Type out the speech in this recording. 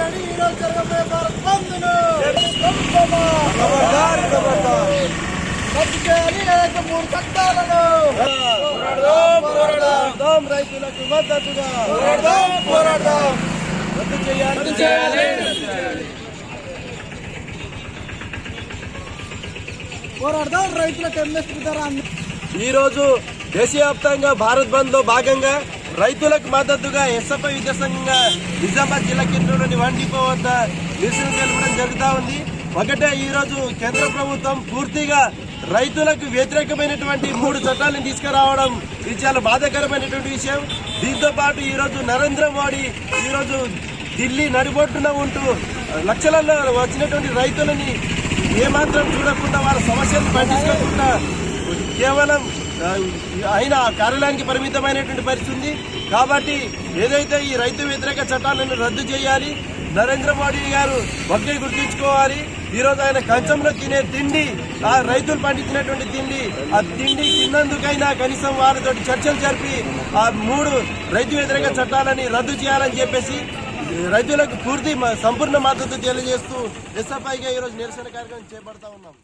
చేయండి ఈ రోజు జరగబోయే భారత్ బంద్ను రద్దు చేయాలి ఏదైతే 3 చట్టాలను పోరాడదాం రైతులకు మద్దతుగా పోరాడదాం రద్దు చేయాలి పోరాడదాం రైతులకు ఎంఎస్పీ ధర. ఈరోజు దేశవ్యాప్తంగా భారత్ బంద్ లో భాగంగా రైతులకు మద్దతుగా ఎస్ఎఫ్ఐ విద్యాసంఘంగా నిజామాబాద్ జిల్లా కేంద్రంలోని 1 డిపో వద్ద నిరసన తెలపడం జరుగుతూ ఉంది. ఒకటే ఈరోజు కేంద్ర ప్రభుత్వం పూర్తిగా రైతులకు వ్యతిరేకమైనటువంటి 3 చట్టాలను తీసుకురావడం ఇది చాలా బాధాకరమైనటువంటి విషయం. దీంతో పాటు ఈరోజు నరేంద్ర మోడీ ఈరోజు ఢిల్లీ నడిబొట్టున ఉంటూ లక్షలలో వచ్చినటువంటి రైతులని ఏమాత్రం చూడకుండా వాళ్ళ సమస్యలను పట్టించుకోకుండా కేవలం ఆయన కార్యాలయానికి పరిమితమైనటువంటి పరిస్థితి ఉంది. కాబట్టి ఏదైతే ఈ రైతు వ్యతిరేక చట్టాలను రద్దు చేయాలి. నరేంద్ర మోడీ గారు ఒకే గుర్తించుకోవాలి. ఈరోజు ఆయన కంచంలో తినే తిండి ఆ రైతులు పండించినటువంటి తిండి ఆ తిండి తిన్నందుకైనా కనీసం వారితో చర్చలు జరిపి ఆ 3 రైతు వ్యతిరేక చట్టాలని రద్దు చేయాలని చెప్పేసి రైతులకు పూర్తి సంపూర్ణ మద్దతు తెలియజేస్తూ ఎస్ఎఫ్ఐగా ఈరోజు నిరసన కార్యక్రమం చేపడతా ఉన్నాం.